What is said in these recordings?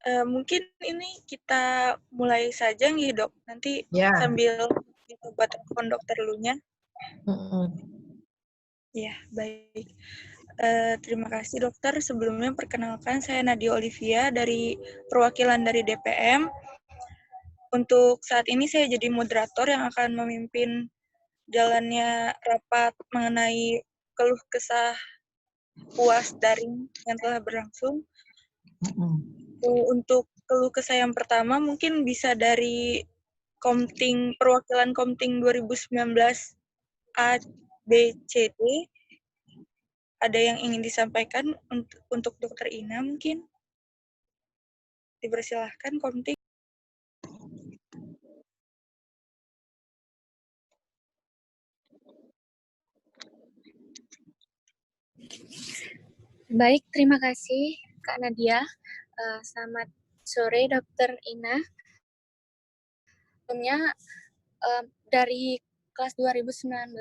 Mungkin ini kita mulai saja nih dok. Nanti sambil buat telepon dokter dulunya. Ya, baik. Terima kasih dokter. Sebelumnya perkenalkan saya Nadia Olivia dari perwakilan dari DPM. Untuk saat ini saya jadi moderator yang akan memimpin jalannya rapat mengenai keluh kesah UAS daring yang telah berlangsung. Untuk keluh kesah yang pertama mungkin bisa dari perwakilan Komting 2019 ABCD. Ada yang ingin disampaikan untuk Dokter Ina mungkin? Dipersilahkan Komting. Baik, terima kasih Kak Nadia. Selamat sore Dokter Ina. Sebelumnya dari kelas 2019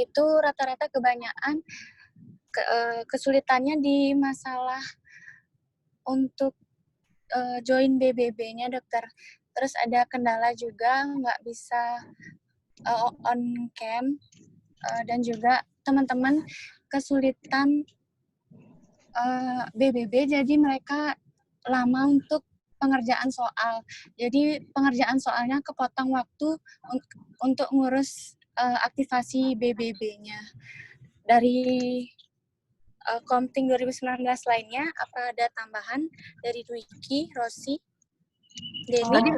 itu rata-rata kebanyakan kesulitannya di masalah untuk join BBB-nya dokter. Terus ada kendala juga nggak bisa on cam dan juga teman-teman kesulitan BBB, jadi mereka lama untuk pengerjaan soal. Jadi pengerjaan soalnya kepotong waktu untuk ngurus aktivasi BBB-nya. Dari Komting 2019 lainnya, apa ada tambahan dari Dwiki, Rosi, Denny?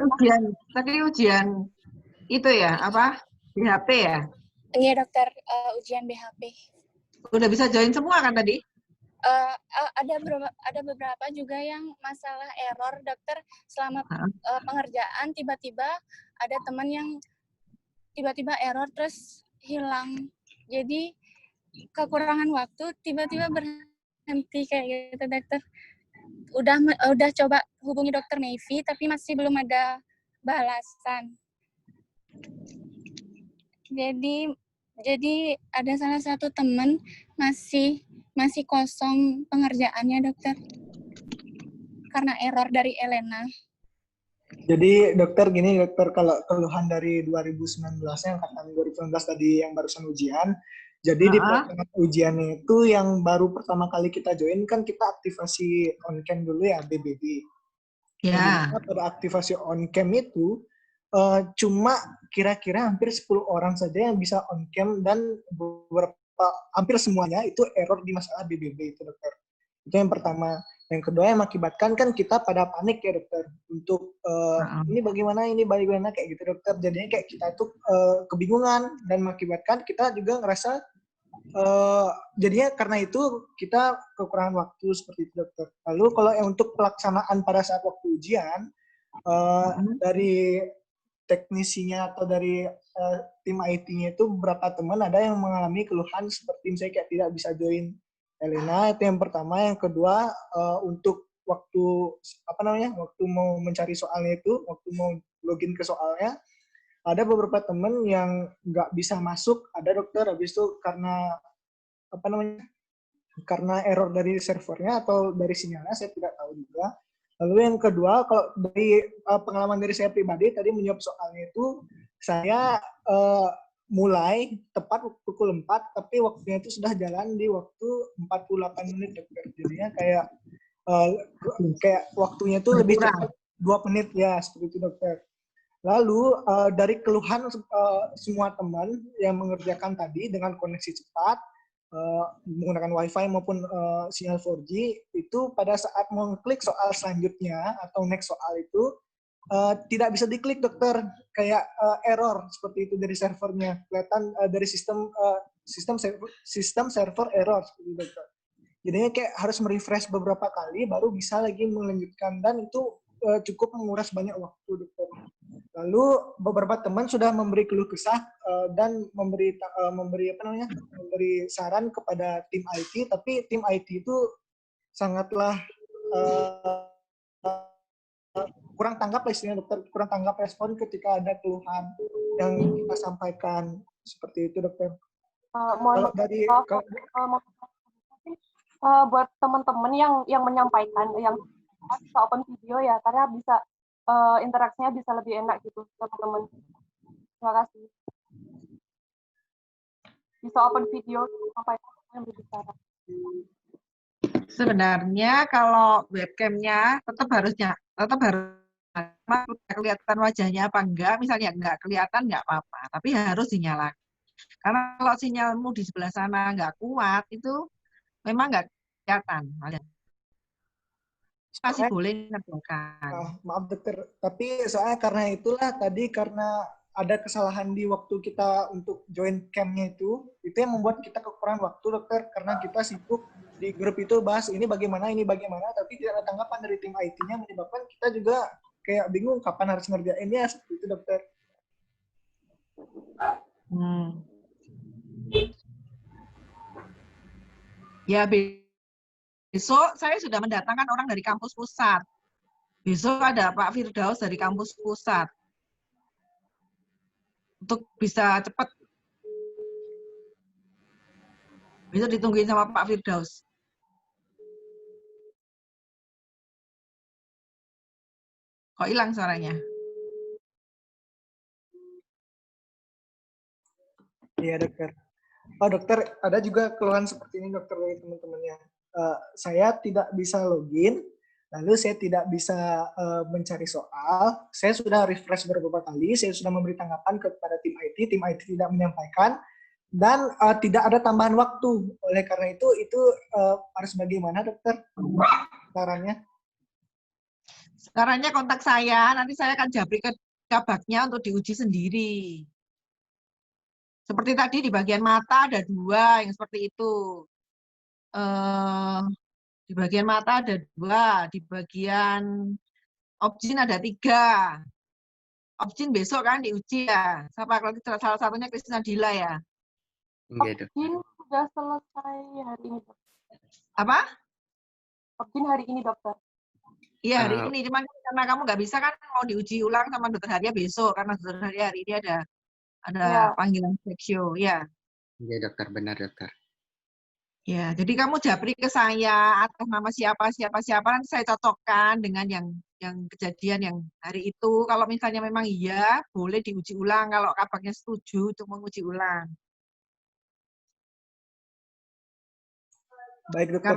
Tadi ujian itu ya, apa? BHP ya? Iya dokter, ujian BHP. Udah bisa join semua kan tadi? Ada beberapa juga yang masalah error dokter selama pengerjaan, tiba-tiba ada teman yang tiba-tiba error terus hilang, jadi kekurangan waktu tiba-tiba berhenti kayak gitu dokter. Udah coba hubungi dokter Navy tapi masih belum ada balasan. Jadi ada salah satu teman masih kosong pengerjaannya dokter karena error dari Elena. Jadi dokter gini dokter, kalau keluhan dari 2019 yang angkatan 2019 tadi yang barusan ujian, jadi di pelaksanaan ujiannya itu yang baru pertama kali kita join kan kita aktivasi on cam dulu ya BBB. Ya. Nah, pada aktivasi on cam itu cuma kira-kira hampir 10 orang saja yang bisa on cam dan hampir semuanya itu error di masalah BBB itu dokter. Itu yang pertama. Yang kedua yang mengakibatkan kan kita pada panik ya dokter untuk ini bagaimana kayak gitu dokter. Jadinya kayak kita tuh kebingungan dan mengakibatkan kita juga ngerasa jadinya karena itu kita kekurangan waktu seperti itu dokter. Lalu kalau yang untuk pelaksanaan pada saat waktu ujian dari teknisinya atau dari tim IT-nya itu beberapa teman ada yang mengalami keluhan seperti misalnya kayak tidak bisa join Elena, itu yang pertama. Yang kedua untuk waktu waktu mau mencari soalnya itu, waktu mau login ke soalnya, ada beberapa teman yang nggak bisa masuk, ada dokter habis itu karena karena error dari servernya atau dari sinyalnya, saya tidak tahu juga. Lalu yang kedua, kalau dari pengalaman dari saya pribadi tadi menjawab soalnya itu, saya mulai tepat pukul 4, tapi waktunya itu sudah jalan di waktu 48 menit dokter. Jadinya kayak waktunya itu lebih cepat 2 menit ya, seperti itu dokter. Lalu dari keluhan semua teman yang mengerjakan tadi dengan koneksi cepat, menggunakan WiFi maupun sinyal 4G, itu pada saat mengklik soal selanjutnya atau next soal itu tidak bisa diklik dokter, kayak error seperti itu dari servernya, kelihatan dari sistem server error seperti itu dokter. Jadinya kayak harus merefresh beberapa kali baru bisa lagi melanjutkan, dan itu cukup menguras banyak waktu dokter. Lalu beberapa teman sudah memberi keluh kesah dan memberi saran kepada tim IT, tapi tim IT itu sangatlah kurang tanggap istilahnya dokter, kurang tanggap respon ketika ada keluhan yang kita sampaikan seperti itu dokter. Buat teman-teman yang menyampaikan, yang bisa open video ya, karena bisa interaksinya bisa lebih enak gitu teman-teman. Terima kasih. Bisa open video sampai yang berbicara. Sebenarnya kalau webcamnya tetap harus kelihatan wajahnya apa enggak, misalnya enggak kelihatan enggak apa-apa, tapi harus dinyalakan. Karena kalau sinyalmu di sebelah sana enggak kuat, itu memang enggak kelihatan. Masih boleh ngerjakan. Maaf dokter, tapi soalnya karena itulah tadi karena ada kesalahan di waktu kita untuk join camp-nya itu yang membuat kita kekurangan waktu dokter, karena kita sibuk di grup itu bahas ini bagaimana, tapi tidak ada tanggapan dari tim IT-nya, menyebabkan kita juga kayak bingung kapan harus ngerjainnya, seperti itu dokter. Ya, besok saya sudah mendatangkan orang dari kampus pusat. Besok ada Pak Firdaus dari kampus pusat. Untuk bisa cepat. Besok ditungguin sama Pak Firdaus. Kok hilang suaranya? Iya dokter. Oh dokter, ada juga keluhan seperti ini dokter dari teman-temannya. Saya tidak bisa login, lalu saya tidak bisa mencari soal. Saya sudah refresh beberapa kali, saya sudah memberi tanggapan kepada tim IT tidak menyampaikan, dan tidak ada tambahan waktu. Oleh karena itu harus bagaimana dokter sarannya? Sarannya kontak saya, nanti saya akan japri ke kabaknya untuk diuji sendiri. Seperti tadi di bagian mata ada 2 yang seperti itu. Di bagian mata ada 2, di bagian objin ada 3. Objin besok kan diuji ya. Siapa salah satunya Kristina Dila ya. Objin sudah selesai hari ini dokter. Apa? Objin hari ini dokter. Iya hari ini, cuman karena kamu nggak bisa kan mau diuji ulang sama dokter Haria besok, karena dokter Haria hari ini ada panggilan seksio, ya. Iya dokter, benar dokter. Ya, jadi kamu japri ke saya atas nama siapa nanti saya cocokkan dengan yang kejadian yang hari itu. Kalau misalnya memang iya, boleh diuji ulang kalau kabaknya setuju untuk menguji ulang. Baik dokter.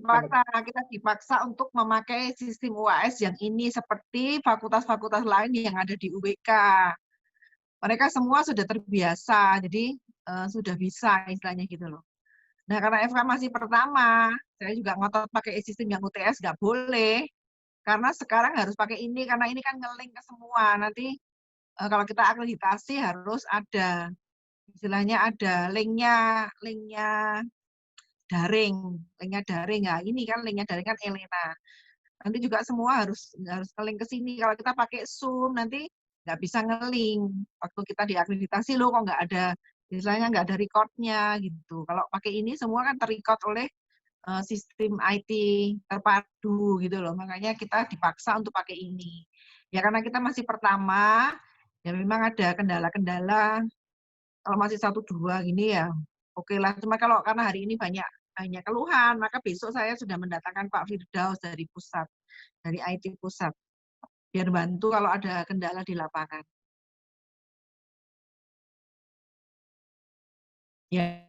Karena kita dipaksa untuk memakai sistem UAS yang ini seperti fakultas-fakultas lain yang ada di UWK. Mereka semua sudah terbiasa, jadi sudah bisa istilahnya gitu loh. Nah, karena FK masih pertama, saya juga ngotot pakai sistem yang UTS nggak boleh, karena sekarang harus pakai ini, karena ini kan nge-link ke semua. Nanti kalau kita akreditasi harus ada, istilahnya ada linknya daring. Nah, ini kan linknya daring kan Elena. Nanti juga semua harus nge-link ke sini. Kalau kita pakai Zoom, nanti nggak bisa nge-link. Waktu kita diakreditasi loh, kok nggak ada, istilahnya nggak ada record-nya gitu. Kalau pakai ini semua kan ter-record oleh sistem IT terpadu gitu loh. Makanya kita dipaksa untuk pakai ini. Ya karena kita masih pertama, ya memang ada kendala-kendala. Kalau masih 1-2 gini ya, oke lah. Cuma kalau karena hari ini banyak keluhan, maka besok saya sudah mendatangkan Pak Firdaus dari pusat, dari IT pusat, biar bantu kalau ada kendala di lapangan. Ya.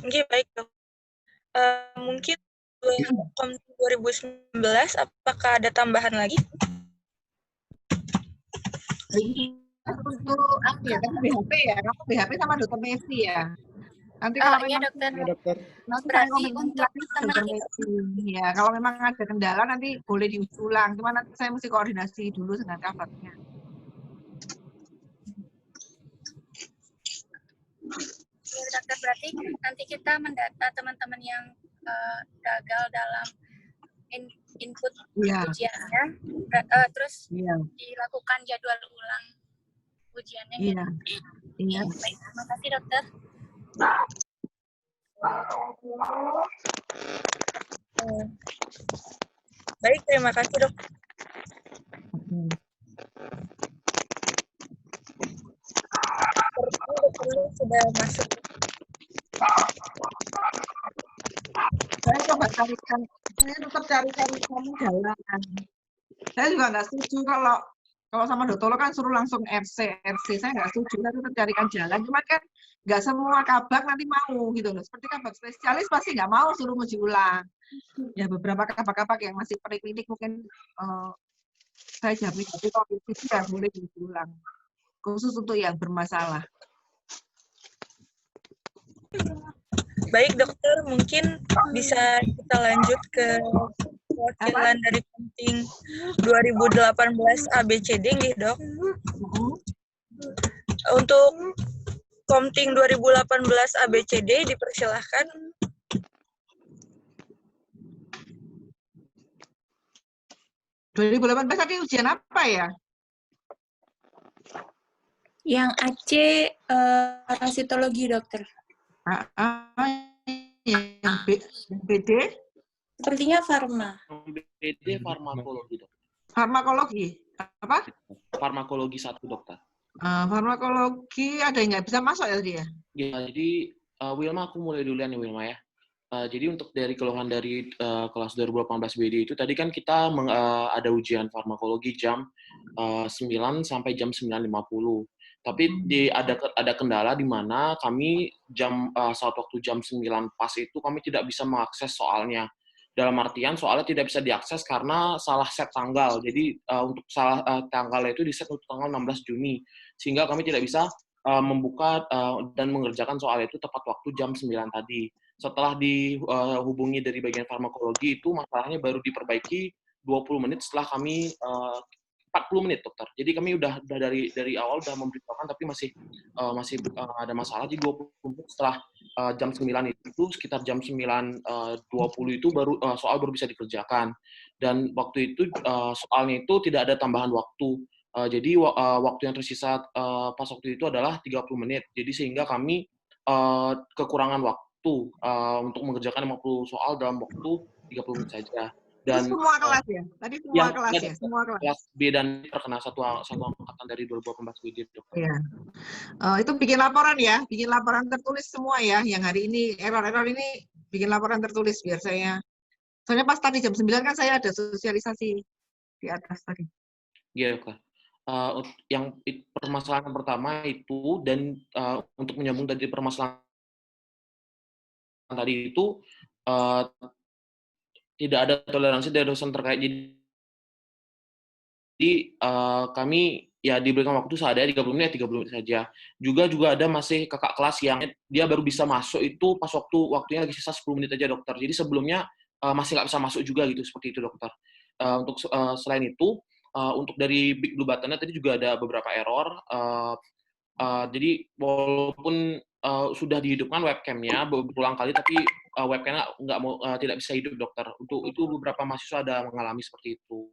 Oke, baik dok. Mungkin 2019 apakah ada tambahan lagi? Untuk BHP ya, kamu BHP sama dokter Messi ya. Nanti kalau iya memang dokter. nanti Berarti untuk dokter Messi. Ya, kalau memang ada kendala nanti boleh diuji ulang. Cuma nanti saya mesti koordinasi dulu dengan kabaknya. Ya, dokter, berarti nanti kita mendata teman-teman yang gagal dalam input ujiannya, terus dilakukan jadwal ulang ujiannya. Iya. Baik, terima kasih dokter. Baik, terima kasih dok. Sepertinya sudah masuk. Saya coba carikan Saya tetap cari-cari kamu jalan. Saya juga nggak setuju kalau sama Dotolo kan suruh langsung RC. Saya nggak setuju, saya tetap carikan jalan. Cuman kan nggak semua kabak nanti mau gitu loh. Seperti kabak spesialis pasti nggak mau suruh uji ulang. Ya beberapa kabak-kabak yang masih preklinik mungkin saya jamin, tapi kalau itu nggak boleh diuji ulang. Khusus untuk yang bermasalah. Baik dokter, mungkin bisa kita lanjut ke perwakilan dari Komting 2018 ABCD nggih, Dok. Untuk Komting 2018 ABCD dipersilahkan. (2018) tadi ujian apa ya? Yang AC parasitologi, dokter. Yang BD? Sepertinya farma. BD farmakologi, dok. Farmakologi? Apa? Farmakologi 1, dokter. Farmakologi ada yang nggak bisa masuk ya tadi ya? Ya, jadi Wilma, aku mulai duluan nih Wilma ya. Jadi untuk dari keluhan dari kelas 2018 BD itu tadi kan kita ada ujian farmakologi jam 9 sampai jam 9.50. Tapi ada kendala di mana kami saat waktu jam 9 pas itu kami tidak bisa mengakses soalnya. Dalam artian soalnya tidak bisa diakses karena salah set tanggal. Jadi untuk salah tanggalnya itu di-set untuk tanggal 16 Juni. Sehingga kami tidak bisa membuka dan mengerjakan soal itu tepat waktu jam 9 tadi. Setelah dihubungi dari bagian farmakologi itu masalahnya baru diperbaiki 20 menit setelah kami 40 menit, dokter. Jadi kami udah dari awal udah memberitahukan tapi masih ada masalah. Jadi 20 menit setelah jam 9 itu sekitar jam 9.20 itu soal baru bisa dikerjakan. Dan waktu itu soalnya itu tidak ada tambahan waktu. Jadi waktu yang tersisa pas waktu itu adalah 30 menit. Jadi sehingga kami kekurangan waktu untuk mengerjakan 50 soal dalam waktu 30 menit saja. Dan itu semua kelas ya? Tadi semua kelas ya? Semua kelas. Kelas B dan terkena satu angkatan dari 2018 BD. Iya. Itu bikin laporan ya? Bikin laporan tertulis semua ya? Yang hari ini, error-error ini bikin laporan tertulis biar saya. Soalnya pas tadi jam 9 kan saya ada sosialisasi di atas tadi. Iya, Kak. Yang permasalahan yang pertama itu, dan untuk menyambung tadi permasalahan tadi itu, tidak ada toleransi dari dosen terkait. Jadi kami ya diberikan waktu seadanya 30 menit saja. Juga ada masih kakak kelas yang dia baru bisa masuk itu pas waktunya lagi sisa 10 menit aja, dokter. Jadi sebelumnya masih nggak bisa masuk juga gitu, seperti itu, dokter. Untuk selain itu, untuk dari Big Blue Button tadi juga ada beberapa error. Jadi walaupun sudah dihidupkan webcam-nya berulang kali, tapi webcam-nya tidak bisa hidup, dokter. Untuk itu beberapa mahasiswa ada mengalami seperti itu.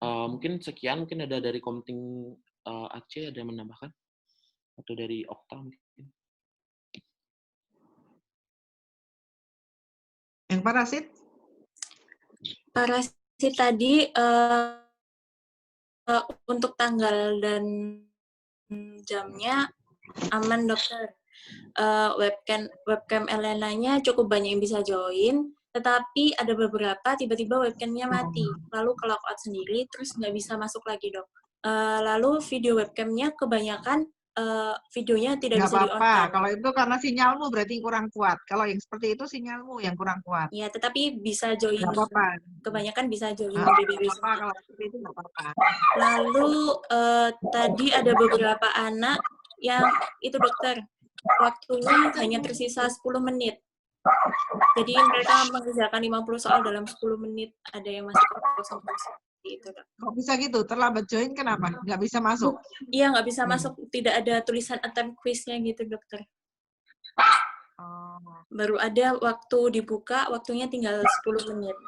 Mungkin sekian, mungkin ada dari Komting Aceh ada yang menambahkan? Atau dari Okta mungkin? Yang parasit? Parasit tadi untuk tanggal dan jamnya aman, dokter. Webcam Elena-nya cukup banyak yang bisa join, tetapi ada beberapa tiba-tiba webcamnya mati, lalu ke logout sendiri, terus nggak bisa masuk lagi, dok. Lalu video webcamnya kebanyakan videonya tidak bisa di-on. Kalau itu karena sinyalmu berarti kurang kuat. Kalau yang seperti itu sinyalmu yang kurang kuat. Ya, tetapi bisa join. Nggak apa-apa. Kebanyakan bisa join BBB. Kalau seperti itu nggak apa-apa. Lalu tadi ada beberapa anak yang itu, dokter, waktunya hanya tersisa 10 menit. Jadi mereka mengerjakan 50 soal dalam 10 menit. Ada yang masih kosong itu, dok. Kok bisa gitu? Terlambat join kenapa? Nggak bisa masuk? Iya, nggak bisa masuk. Tidak ada tulisan attempt quiz-nya gitu, dokter. Baru ada waktu dibuka, waktunya tinggal 10 menit.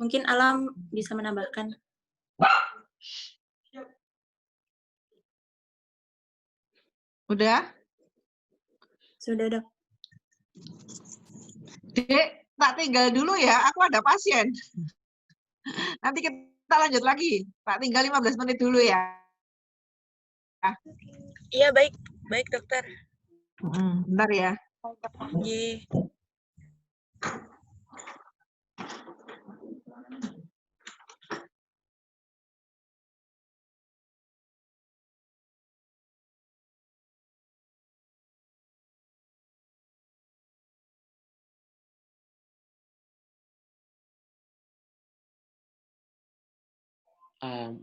Mungkin Alam bisa menambahkan. Udah? Sudah, dok. Dek, tak tinggal dulu ya, aku ada pasien. Nanti kita lanjut lagi. Tak tinggal 15 menit dulu ya. Iya, baik. Baik, dokter. Bentar ya. Iya.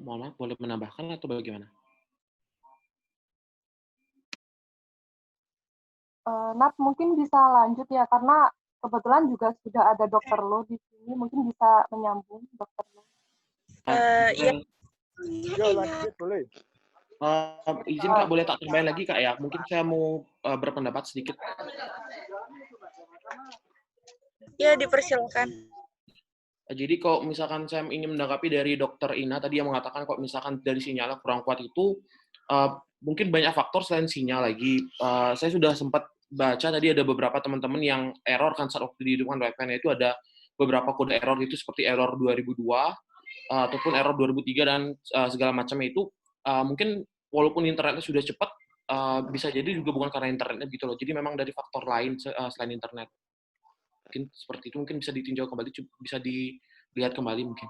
Mohon maaf, boleh menambahkan atau bagaimana? Nat mungkin bisa lanjut ya, karena kebetulan juga sudah ada dokter lo di sini, mungkin bisa menyambung dokter lo. Iya. Yo, lanjut boleh. Izin Kak, boleh tak tambahin lagi Kak ya? Mungkin saya mau berpendapat sedikit. Ya, dipersilakan. Jadi kalau misalkan saya ingin menanggapi dari Dokter Ina tadi yang mengatakan kalau misalkan dari sinyalnya kurang kuat itu mungkin banyak faktor selain sinyal lagi. Saya sudah sempat baca tadi ada beberapa teman-teman yang error kan saat waktu dihidupkan WiFi-nya itu ada beberapa kode error itu seperti error 2002 ataupun error 2003 dan segala macamnya itu mungkin walaupun internetnya sudah cepat bisa jadi juga bukan karena internetnya gitu loh. Jadi memang dari faktor lain selain internet. Mungkin seperti itu, mungkin bisa ditinjau kembali, bisa dilihat kembali mungkin.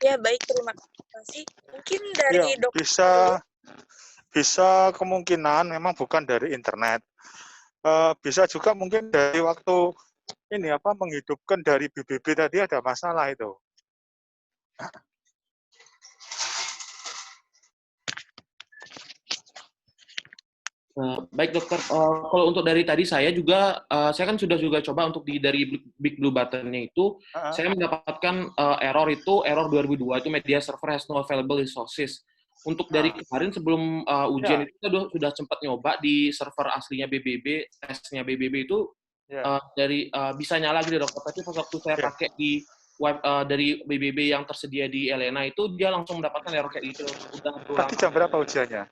Ya, baik, terima kasih. Mungkin dari Ya, bisa kemungkinan memang bukan dari internet. Bisa juga mungkin dari waktu ini menghidupkan dari BBB tadi ada masalah itu. Baik dokter, kalau untuk dari tadi saya juga, saya kan sudah juga coba untuk dari Big Blue Button-nya itu, saya mendapatkan error 2002, itu media server has no available resources. Untuk dari kemarin sebelum ujian itu kita sudah sempat nyoba di server aslinya BBB, tesnya BBB itu dari bisa nyala gitu dokter, tapi pas waktu saya pakai di web dari BBB yang tersedia di Elena itu dia langsung mendapatkan error kayak gitu. Tadi jam berapa ujiannya?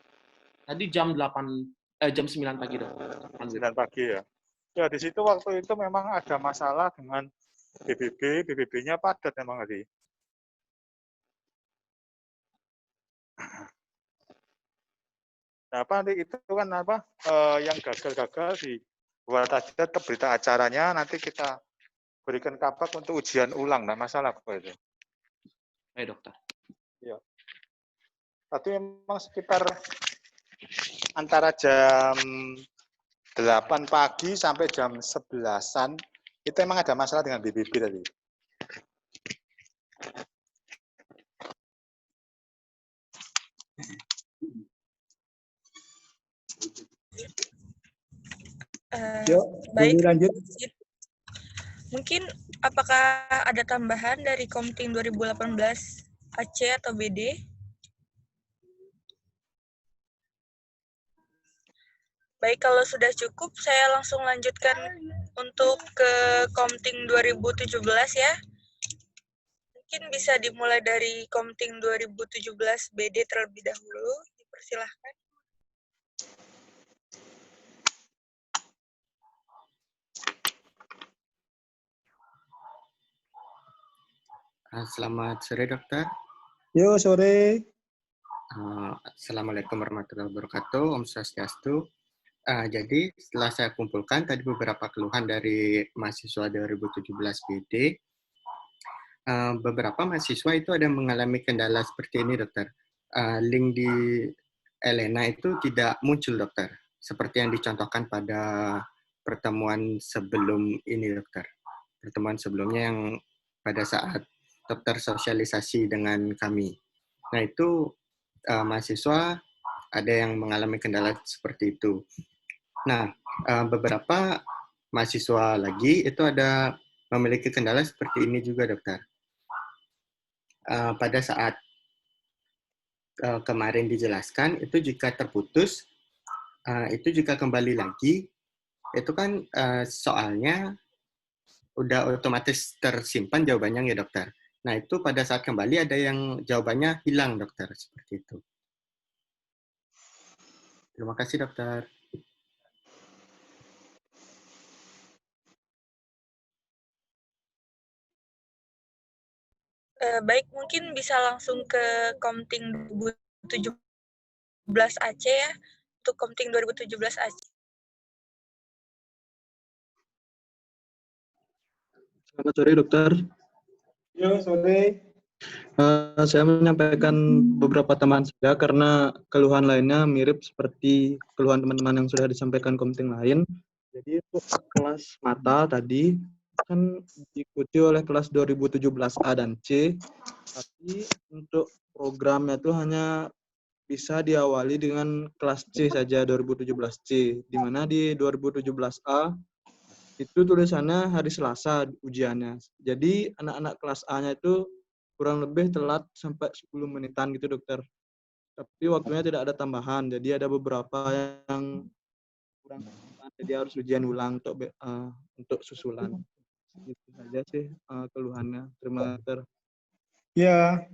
Tadi jam 9 pagi dong. 9 pagi ya. Ya di situ waktu itu memang ada masalah dengan BBB, BBB-nya padat memang tadi. Nah, nanti itu kan yang gagal-gagal dibuat aja tetap berita acaranya, nanti kita berikan kabar untuk ujian ulang, nah masalah apa itu. Baik dokter. Ya. Tadi memang sekitar antara jam 8 pagi sampai jam 11-an itu emang ada masalah dengan BBB tadi. Baik, lanjut. Mungkin apakah ada tambahan dari Komting 2018 Aceh atau BD? Baik, kalau sudah cukup, saya langsung lanjutkan untuk ke Komting 2017 ya. Mungkin bisa dimulai dari Komting 2017 BD terlebih dahulu. Dipersilahkan. Selamat sore dokter. Yo, sore. Assalamualaikum warahmatullahi wabarakatuh. Om Swastiastu. Jadi setelah saya kumpulkan tadi beberapa keluhan dari mahasiswa 2017 BD, beberapa mahasiswa itu ada mengalami kendala seperti ini dokter. Link di Elena itu tidak muncul dokter, seperti yang dicontohkan pada pertemuan sebelum ini dokter. Pertemuan sebelumnya yang pada saat dokter sosialisasi dengan kami. Nah itu mahasiswa ada yang mengalami kendala seperti itu. Nah, beberapa mahasiswa lagi itu ada memiliki kendala seperti ini juga, dokter. Pada saat kemarin dijelaskan, itu jika terputus, itu jika kembali lagi, itu kan soalnya udah otomatis tersimpan jawabannya ya, dokter. Nah, itu pada saat kembali ada yang jawabannya hilang, dokter. Seperti itu. Terima kasih, dokter. Baik, mungkin bisa langsung ke Komting 2017 Aceh ya. Untuk Komting 2017 Aceh. Selamat sore, dokter. Yo, sore. Saya menyampaikan beberapa tambahan saja karena keluhan lainnya mirip seperti keluhan teman-teman yang sudah disampaikan komting lain. Jadi untuk kelas mata tadi kan diikuti oleh kelas 2017A dan C, tapi untuk programnya itu hanya bisa diawali dengan kelas C saja 2017C, di mana di 2017A itu tulisannya hari Selasa ujiannya. Jadi anak-anak kelas A-nya itu kurang lebih telat sampai 10 menitan gitu dokter. Tapi waktunya tidak ada tambahan, jadi ada beberapa yang kurang tambahan, jadi harus ujian ulang untuk susulan. Itu saja sih keluhannya. Terima kasih dokter. Ya.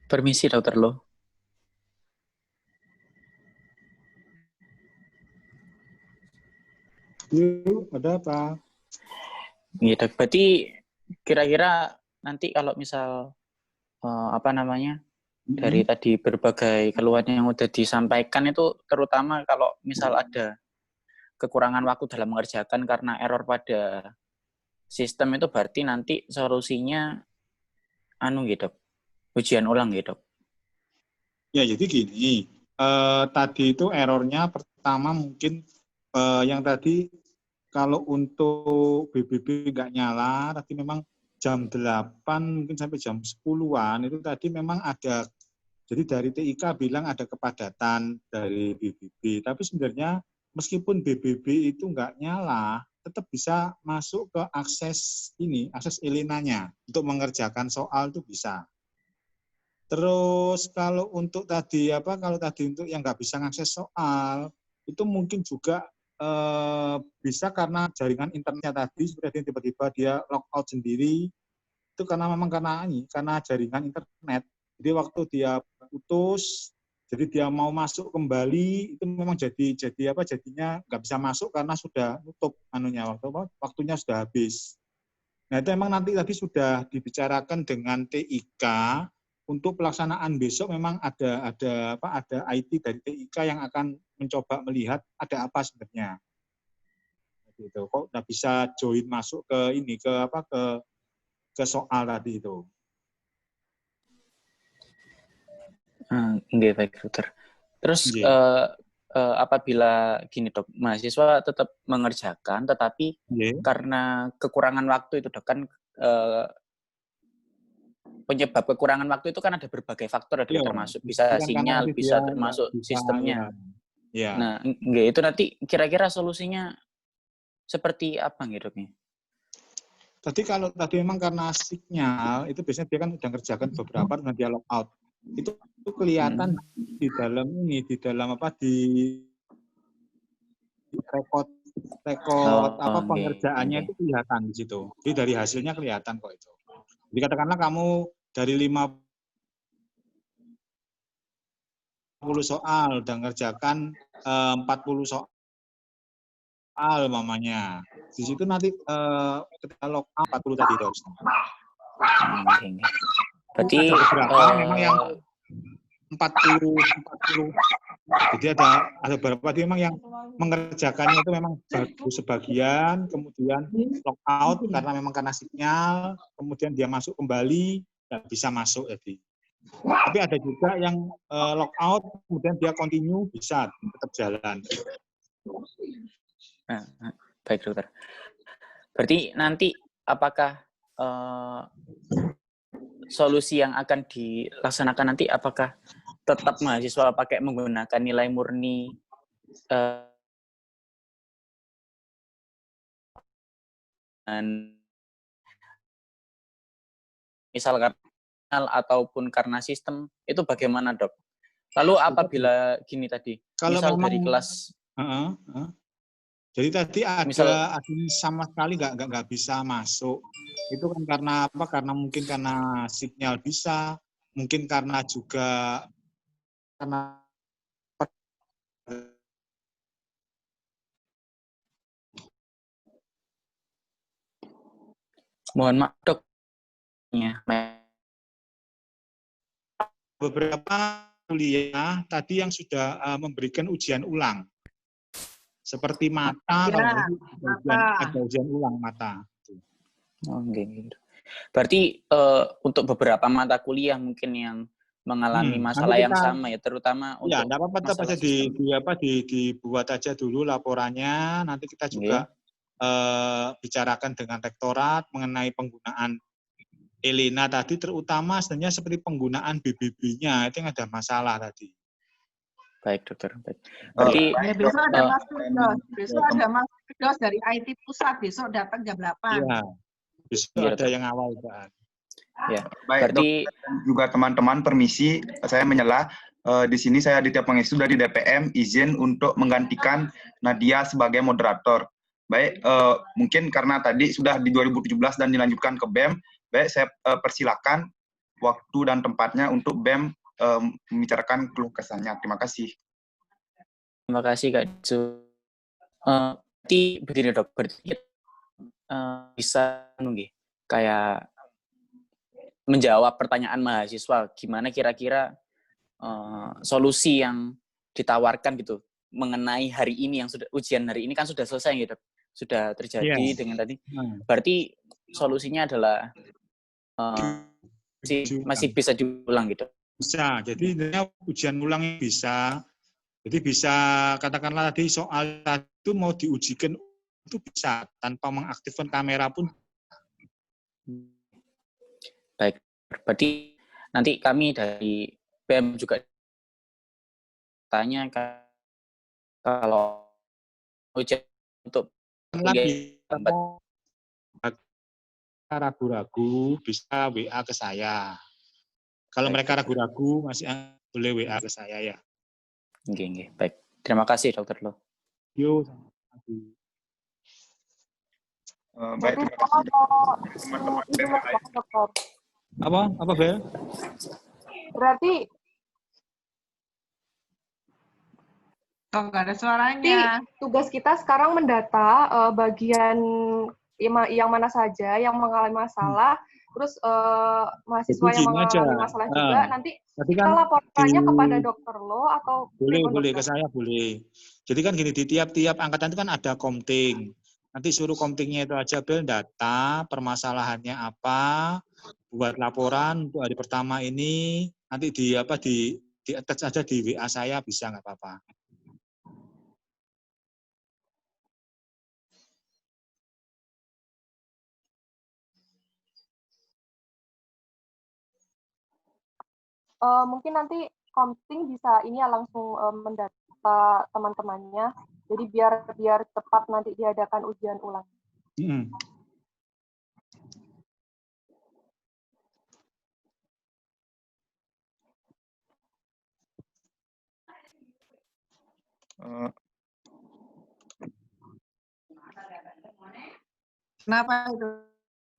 Permisi dokter Lo. Yuk, ada apa? Iya, Dok. Berarti kira-kira nanti kalau misal dari tadi berbagai keluhan yang udah disampaikan itu, terutama kalau misal ada kekurangan waktu dalam mengerjakan karena error pada sistem, itu berarti nanti solusinya gitu, ujian ulang gitu. Ya, jadi gini, tadi itu errornya pertama mungkin yang tadi kalau untuk BBB nggak nyala, tadi memang jam 8 mungkin sampai jam 10-an itu tadi memang ada, jadi dari TIK bilang ada kepadatan dari BBB, tapi sebenarnya meskipun BBB itu nggak nyala, tetap bisa masuk ke akses Elena-nya untuk mengerjakan soal itu bisa. Terus kalau untuk tadi untuk yang nggak bisa ngakses soal, itu mungkin juga bisa karena jaringan internetnya tadi seperti tiba-tiba dia logout sendiri, itu karena jaringan internet. Jadi waktu dia putus, jadi dia mau masuk kembali itu memang jadinya nggak bisa masuk karena sudah nutup waktunya sudah habis. Nah itu memang nanti tadi sudah dibicarakan dengan TIK untuk pelaksanaan besok, memang ada IT dari TIK yang akan mencoba melihat ada apa sebenarnya. Gitu. Kok nggak bisa join masuk ke soal tadi itu. Baik, dokter. Terus apabila gini dok, mahasiswa tetap mengerjakan, tetapi karena kekurangan waktu itu dok, kan penyebab kekurangan waktu itu kan ada berbagai faktor, ada termasuk bisa sinyal, bisa termasuk sistemnya. Ya. Nah, itu nanti kira-kira solusinya seperti apa gitu nih? Tadi memang karena sinyal itu biasanya dia kan udah ngerjakan beberapa dengan dia logout. Itu kelihatan di dalam record pengerjaannya itu kelihatan di situ. Jadi dari hasilnya kelihatan kok itu. Jadi katakanlah kamu dari 50 soal udah ngerjakan 40 soal mamanya. Di situ nanti ketika log 40 tadi terus. Berarti memang yang 40. Jadi ada beberapa dia memang yang mengerjakannya itu memang baru sebagian, kemudian log out karena sinyal, kemudian dia masuk kembali, nggak bisa masuk jadi. Tapi ada juga yang log out, kemudian dia continue, bisa tetap jalan. Baik dokter. Berarti nanti apakah solusi yang akan dilaksanakan nanti apakah tetap mahasiswa pakai menggunakan nilai murni misal karena ataupun karena sistem itu bagaimana dok? Lalu apabila gini tadi, kalau misal memang, dari kelas, jadi tadi ada misal, admin sama sekali nggak bisa masuk. Itu kan karena apa? Mungkin karena sinyal bisa, mungkin karena juga karena mohon maaf dok. Beberapa kuliah tadi yang sudah memberikan ujian ulang, seperti mata, ada ujian ulang mata. Oh, gitu. Berarti untuk beberapa mata kuliah mungkin yang mengalami masalah yang sama ya, terutama untuk ya, enggak apa-apa, tetap aja dibuat aja dulu laporannya, nanti kita juga bicarakan dengan rektorat mengenai penggunaan Elena tadi, terutama sebenarnya seperti penggunaan BBB-nya, itu yang ada masalah tadi. Baik dokter, baik. Berarti besok ada Mas Firdaus, besok ada Mas Firdaus dari IT Pusat, besok datang jam 8. Iya, besok ada yang awal kan. Ya, baik, berarti juga teman-teman permisi, saya menyela. Di sini saya Aditya Pangestu dari DPM, izin untuk menggantikan Nadia sebagai moderator. Baik, mungkin karena tadi sudah di 2017 dan dilanjutkan ke BEM, baik saya persilakan waktu dan tempatnya untuk BEM membicarakan keluh kesahnya. Terima kasih. Terima kasih Kak Ju. Berarti begini dok, berarti bisa nunggu kayak menjawab pertanyaan mahasiswa, gimana kira-kira solusi yang ditawarkan gitu mengenai hari ini yang sudah ujian hari ini kan sudah selesai gitu, sudah terjadi dengan tadi. Berarti solusinya adalah masih bisa diulang gitu. Bisa, jadi ujian ulang bisa. Jadi bisa katakanlah tadi soal itu mau diujikan itu bisa tanpa mengaktifkan kamera pun. Baik, berarti nanti kami dari BEM juga tanya kalau ujian untuk lagi ragu-ragu bisa WA ke saya. Kalau mereka ragu-ragu masih boleh WA ke saya ya. Oke. Baik. Terima kasih dokter Lo. Yo, baik, terima kasih teman-teman. Apa Bel? Berarti nggak ada suaranya. Tugas kita sekarang mendata bagian yang mana saja yang mengalami masalah, terus mahasiswa yang mengalami masalah juga. Nanti kita laporannya kepada dokter Lo atau boleh ke saya boleh. Jadi kan gini, di tiap-tiap angkatan itu kan ada komting. Nanti suruh komtingnya itu aja Bel data permasalahannya apa, buat laporan untuk hari pertama ini, nanti di attach aja di WA saya bisa nggak apa-apa. Mungkin nanti komting bisa ini ya langsung mendata teman-temannya. Jadi biar cepat nanti diadakan ujian ulang. Kenapa itu?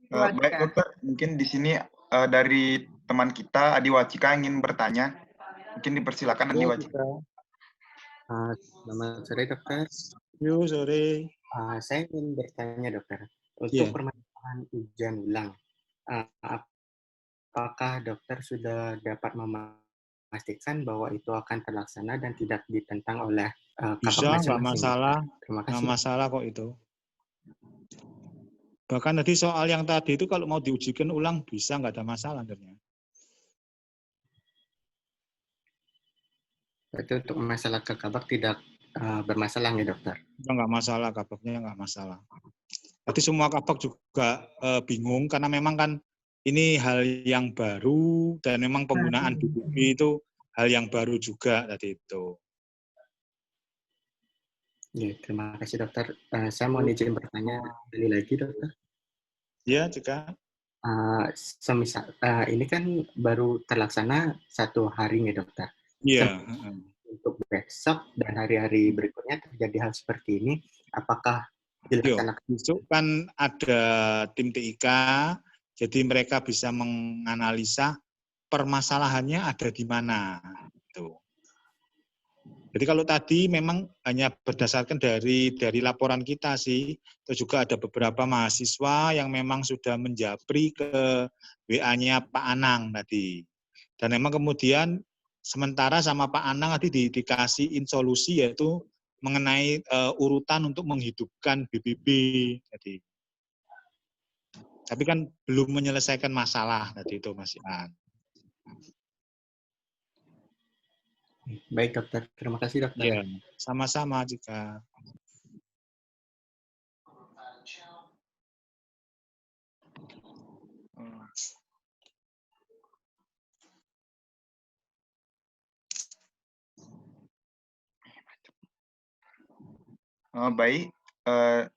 Baik dokter, mungkin di sini dari teman kita Adi Wacika ingin bertanya. Mungkin dipersilakan Adi Wacika. Selamat sore dokter. Yo, sore. Saya ingin bertanya dokter, untuk permasalahan ujian ulang, apakah dokter sudah dapat memastikan bahwa itu akan terlaksana dan tidak ditentang oleh kapak Bisa, nggak masing-masing. masalah. Terima kasih. Nggak masalah kok itu. Bahkan tadi soal yang tadi itu kalau mau diujikan ulang bisa, nggak ada masalah sebenarnya. Berarti untuk masalah ke kabak tidak bermasalah ya dokter? Nggak masalah, kabaknya nggak masalah. Tadi semua kabak juga bingung karena memang kan ini hal yang baru dan memang penggunaan BBB itu hal yang baru juga tadi itu. Ya, terima kasih dokter. Saya mau izin bertanya sekali lagi dokter. Ya, jika semisal ini kan baru terlaksana 1 hari nih dokter. Iya. Untuk besok dan hari-hari berikutnya terjadi hal seperti ini, apakah dilaksanakan? Besok kan ada tim TIK, jadi mereka bisa menganalisa permasalahannya ada di mana. Gitu. Jadi kalau tadi memang hanya berdasarkan dari laporan kita sih, terus juga ada beberapa mahasiswa yang memang sudah menjapri ke WA-nya Pak Anang tadi. Dan memang kemudian sementara sama Pak Anang tadi dikasih solusi yaitu mengenai urutan untuk menghidupkan BBB tadi. Tapi kan belum menyelesaikan masalah tadi itu Mas Ian. Baik dokter, terima kasih dokter. Ya, sama-sama Jika. Baik,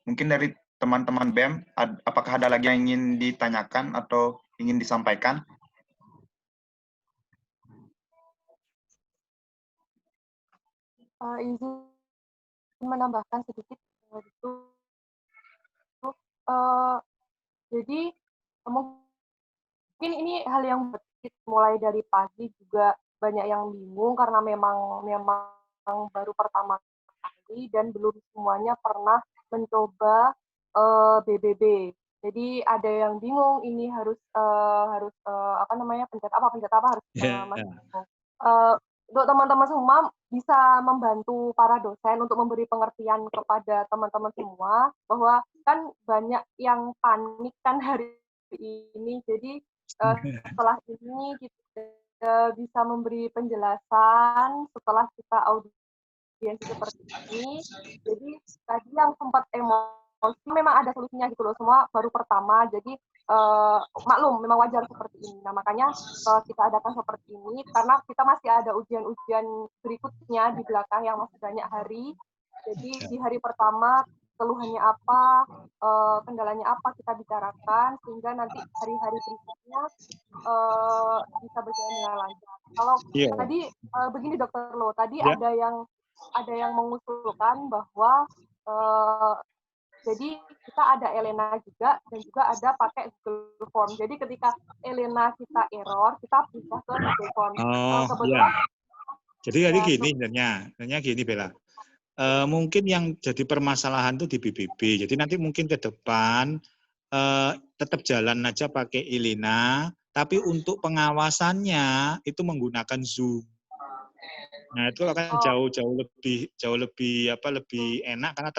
mungkin dari teman-teman BEM, apakah ada lagi yang ingin ditanyakan atau ingin disampaikan? Izin menambahkan sedikit itu. Jadi mungkin ini hal yang mulai dari pagi juga banyak yang bingung karena memang baru pertama kali dan belum semuanya pernah mencoba BBB. Jadi ada yang bingung ini harus pencet apa harus masih bingung. Untuk teman-teman semua bisa membantu para dosen untuk memberi pengertian kepada teman-teman semua bahwa kan banyak yang panik kan hari ini. Jadi setelah ini kita bisa memberi penjelasan setelah kita audiensi seperti ini. Jadi tadi yang sempat emosi memang ada solusinya gitu loh, semua baru pertama. Jadi maklum memang wajar seperti ini. Nah makanya kita adakan seperti ini karena kita masih ada ujian-ujian berikutnya di belakang yang masih banyak hari. Jadi di hari pertama keluhannya apa, kendalanya apa kita bicarakan sehingga nanti hari-hari berikutnya bisa berjalan dengan lancar. Kalau tadi begini Dokter Lo, tadi ada yang mengusulkan bahwa jadi kita ada Elena juga dan juga ada pakai Google Form. Jadi ketika Elena kita error, kita pindah ke Google Form. Kebetulan. Jadi gini sebenarnya gini Bella. Mungkin yang jadi permasalahan itu di BBB. Jadi nanti mungkin ke depan tetap jalan aja pakai Elena, tapi untuk pengawasannya itu menggunakan Zoom. Nah itu akan jauh lebih enak karena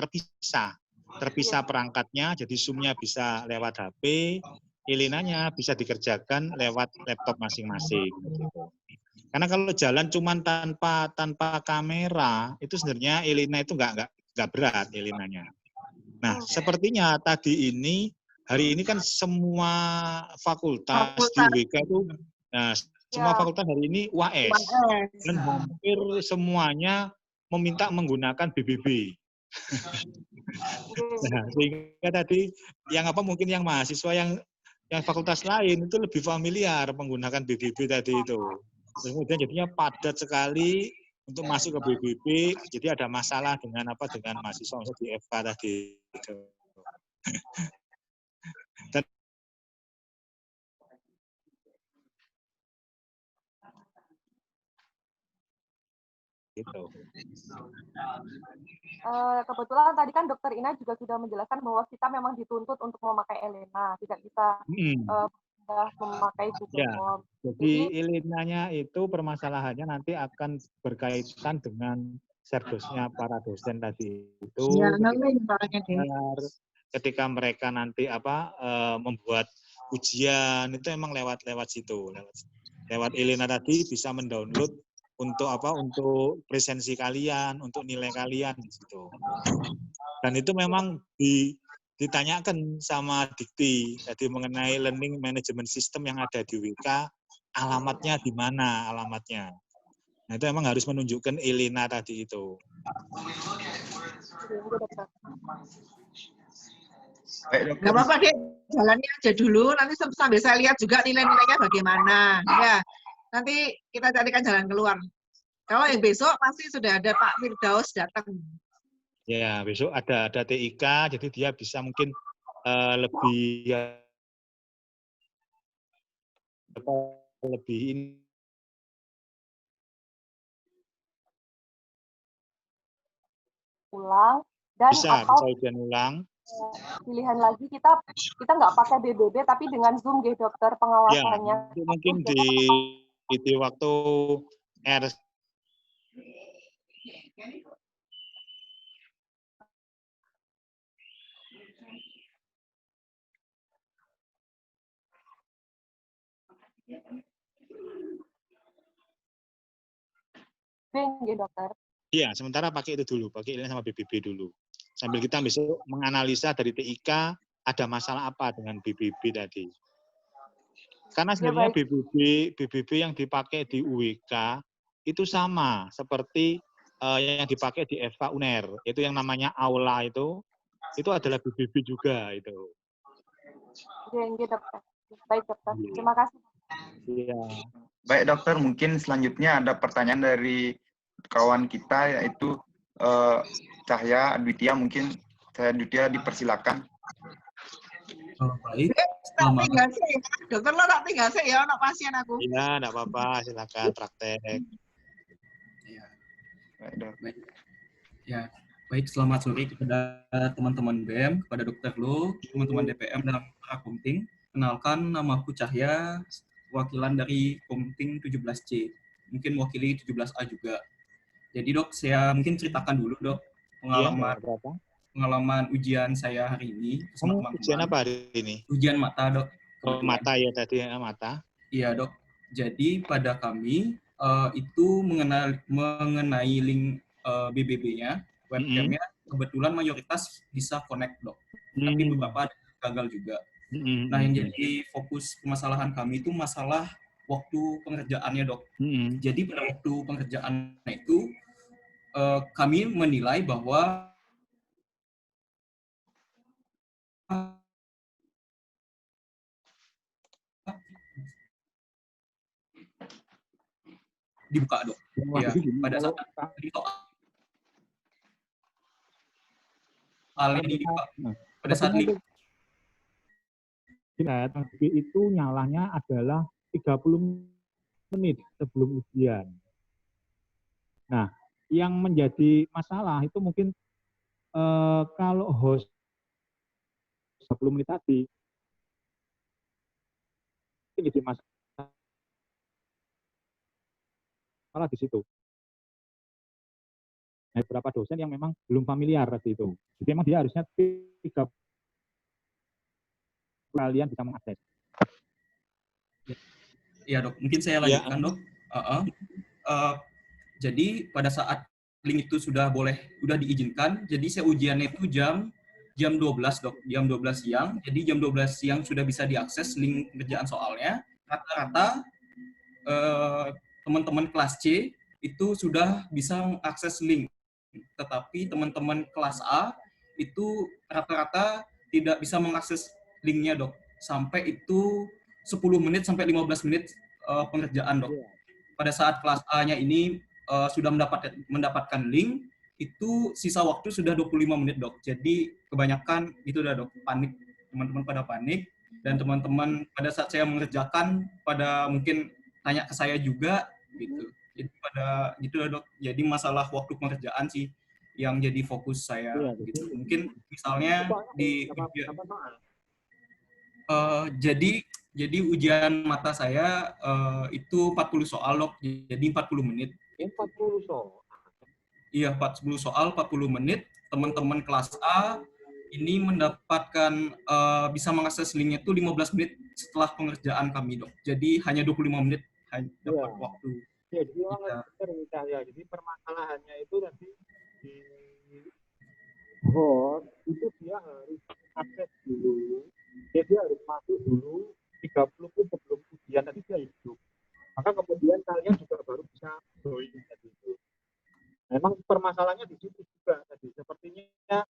terpisah perangkatnya, jadi Zoom-nya bisa lewat HP, Elena-nya bisa dikerjakan lewat laptop masing-masing. Karena kalau jalan cuma tanpa kamera, itu sebenarnya Elena itu nggak berat Elena-nya. Nah, sepertinya hari ini kan semua fakultas di UWK itu, semua fakultas hari ini UAS. Dan hampir semuanya meminta menggunakan BBB. Nah, sehingga tadi mungkin yang mahasiswa yang fakultas lain itu lebih familiar menggunakan BBB tadi itu. Kemudian jadinya padat sekali untuk masuk ke BBB, jadi ada masalah dengan mahasiswa di FK tadi itu. Dan gitu. Kebetulan tadi kan Dokter Ina juga sudah menjelaskan bahwa kita memang dituntut untuk memakai Elena, tidak bisa sudah memakai Google Ya, Form. jadi Elena-nya itu permasalahannya nanti akan berkaitan dengan serdosnya para dosen tadi itu. Ya, Ketika mereka nanti membuat ujian itu emang lewat situ, lewat Elena tadi bisa mendownload untuk untuk presensi kalian, untuk nilai kalian di situ. Dan itu memang ditanyakan sama Dikti tadi mengenai learning management system yang ada di WK, alamatnya di mana alamatnya. Nah, itu memang harus menunjukkan Elena tadi itu. Nggak apa-apa deh, jalannya aja dulu. Nanti sambil saya lihat juga nilai-nilainya bagaimana. Ya, nanti kita carikan jalan keluar. Kalau yang besok pasti sudah ada Pak Firdaus datang. Ya, besok ada TIK, jadi dia bisa mungkin lebih ini. Ulang dan bisa ujian ulang. Pilihan lagi kita nggak pakai BBB tapi dengan Zoom gitu dokter pengawasannya. Ya, mungkin di waktu R. dokter. Iya, sementara pakai itu dulu, pakai ini sama BBB dulu. Sambil kita besok menganalisa dari TIK ada masalah apa dengan BBB tadi. Karena sebenarnya BBB yang dipakai di UWK itu sama seperti yang dipakai di FK UNER, itu yang namanya aula itu adalah BBB juga itu. Iya, dokter. Baik dokter, terima kasih. Iya. Baik dokter, mungkin selanjutnya ada pertanyaan dari kawan kita yaitu Cahya Aditya, mungkin saya Aditya dipersilakan. Baik. Dokter lo tak tinggal sih ya, anak pasien aku. Iya, enggak apa-apa, silakan praktek. Ya. Baik. Ya, baik, selamat sore kepada teman-teman BEM, kepada Dokter Lo, teman-teman DPM dan Akunting. Kenalkan, nama aku Cahya, wakilan dari Komting 17C. Mungkin mewakili 17A juga. Jadi dok, saya mungkin ceritakan dulu dok pengalaman ujian saya hari ini. Ujian apa hari ini? Ujian mata dok. Oh, mata ya tadi, mata. Iya dok. Jadi pada kami itu mengenai link BBB-nya, webcam-nya kebetulan mayoritas bisa connect dok. Tapi beberapa gagal juga. Nah, yang jadi fokus permasalahan kami itu masalah waktu pengerjaannya, dok. Jadi pada waktu pengerjaannya itu kami menilai bahwa dibuka, dok. Ya, pada saat soalnya dibuka. Pada saat itu nyalanya adalah 30 menit sebelum ujian. Nah, yang menjadi masalah itu mungkin kalau host 30 menit tadi itu jadi masalah di situ. Nah, beberapa dosen yang memang belum familiar tadi itu. Jadi memang dia harusnya 3 kalian bisa mengakses. Ya dok, mungkin saya lanjutkan dok. Jadi pada saat link itu sudah diizinkan, jadi saya ujiannya itu jam 12 dok, jam 12 siang. Jadi jam 12 siang sudah bisa diakses link kerjaan soalnya. Rata-rata teman-teman kelas C itu sudah bisa mengakses link. Tetapi teman-teman kelas A itu rata-rata tidak bisa mengakses linknya dok. Sampai itu 10 menit sampai 15 menit pengerjaan dok. Pada saat kelas A-nya ini sudah mendapatkan link, itu sisa waktu sudah 25 menit dok. Jadi kebanyakan itu udah dok, panik, teman-teman pada panik, dan teman-teman pada saat saya mengerjakan pada mungkin tanya ke saya juga gitu. Jadi pada gitu dok. Jadi masalah waktu pengerjaan sih yang jadi fokus saya gitu. Mungkin misalnya di jadi Jadi ujian mata saya itu 40 soal, Dok. Jadi 40 menit. 40 soal. Iya, 40 soal, 40 menit. Teman-teman kelas A ini mendapatkan bisa mengakses linknya itu 15 menit setelah pengerjaan kami, Dok. Jadi hanya 25 menit dapat waktu. Ya, jadi orang benar ya. Jadi permasalahannya itu tadi di host itu dia harus akses dulu, dia harus masuk dulu 30 menit sebelum ujian nanti dia hidup. Maka kemudian kalian juga baru bisa join tadi itu. Memang permasalahannya di situ juga tadi. Sepertinya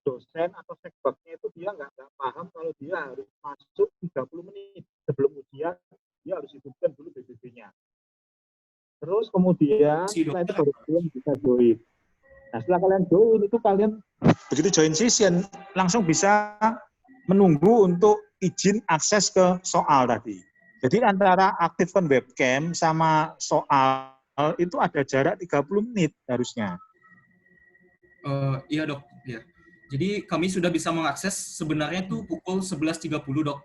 dosen atau sekbaknya itu dia nggak paham kalau dia harus masuk 30 menit sebelum ujian, dia harus hidupkan dulu BBB-nya. Terus kemudian setelah itu baru kalian bisa join. Nah, setelah kalian join itu kalian begitu join session langsung bisa menunggu untuk izin akses ke soal tadi. Jadi antara aktifkan webcam sama soal itu ada jarak 30 menit harusnya. Iya, Dok. Ya. Jadi kami sudah bisa mengakses sebenarnya itu pukul 11.30, Dok.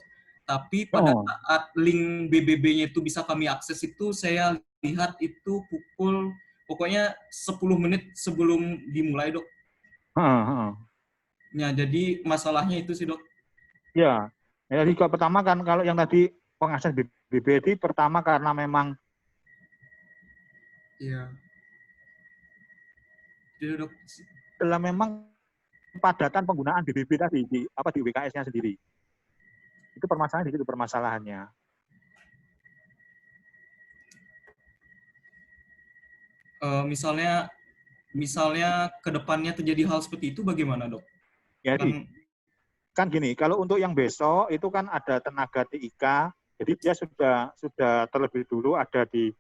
Tapi pada saat link BBB-nya itu bisa kami akses itu saya lihat itu pokoknya 10 menit sebelum dimulai, Dok. Ya, jadi masalahnya itu sih, Dok. Ya, jadi pertama kan kalau yang tadi pengakses BBB pertama karena memang iya. Jadi, Dok, dalam memang kepadatan penggunaan BBB tadi di WKS-nya sendiri. Itu permasalahan di situ permasalahannya. Misalnya ke depannya terjadi hal seperti itu bagaimana, Dok? Jadi kan gini, kalau untuk yang besok itu kan ada tenaga TIK, jadi dia sudah terlebih dulu ada di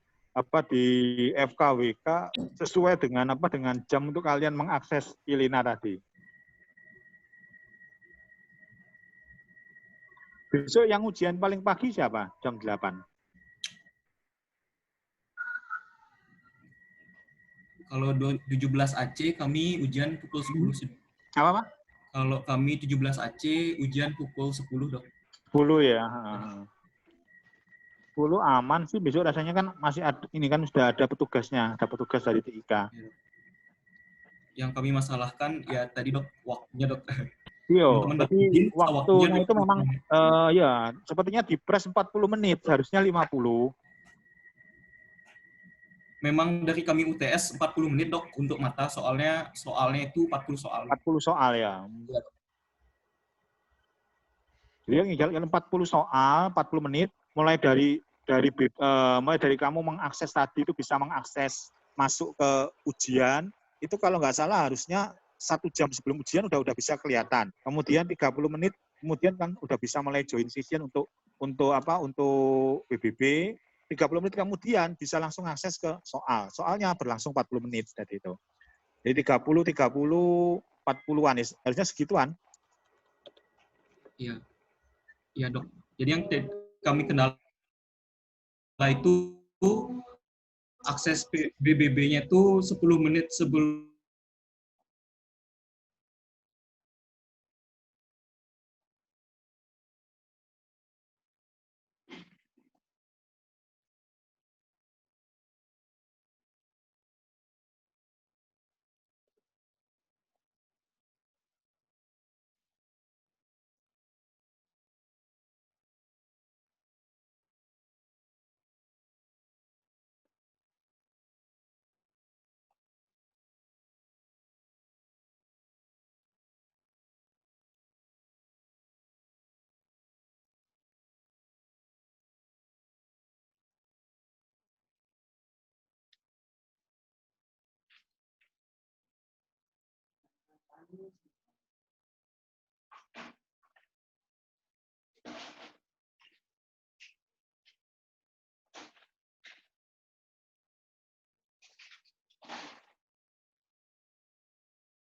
FKWK sesuai dengan jam untuk kalian mengakses Ilina tadi. Besok yang ujian paling pagi siapa? Jam 8. Kalau 17 AC kami ujian pukul 10. Apa, Pak? Kalau kami 17 AC ujian pukul 10, Dok. 10 ya. 10 aman sih, besok rasanya kan masih ada, ini kan sudah ada petugasnya, ada petugas dari TIK. Yang kami masalahkan ya tadi, Dok, waktunya, Dok. Iya, jadi waktunya itu memang ya sepertinya di press 40 menit, harusnya 50. Memang dari kami UTS 40 menit, Dok, untuk mata soalnya itu 40 soal. 40 soal ya. Jadi yang 40 soal, 40 menit, mulai dari kamu mengakses tadi itu bisa mengakses masuk ke ujian, itu kalau nggak salah harusnya 1 jam sebelum ujian udah bisa kelihatan. Kemudian 30 menit, kemudian kan udah bisa mulai join session untuk BBB. 30 menit kemudian bisa langsung akses ke soal. Soalnya berlangsung 40 menit tadi itu. Jadi 30, 40-an, harusnya segituan. Iya. Iya, Dok. Jadi yang kami kendala itu akses BBB-nya itu 10 menit sebelum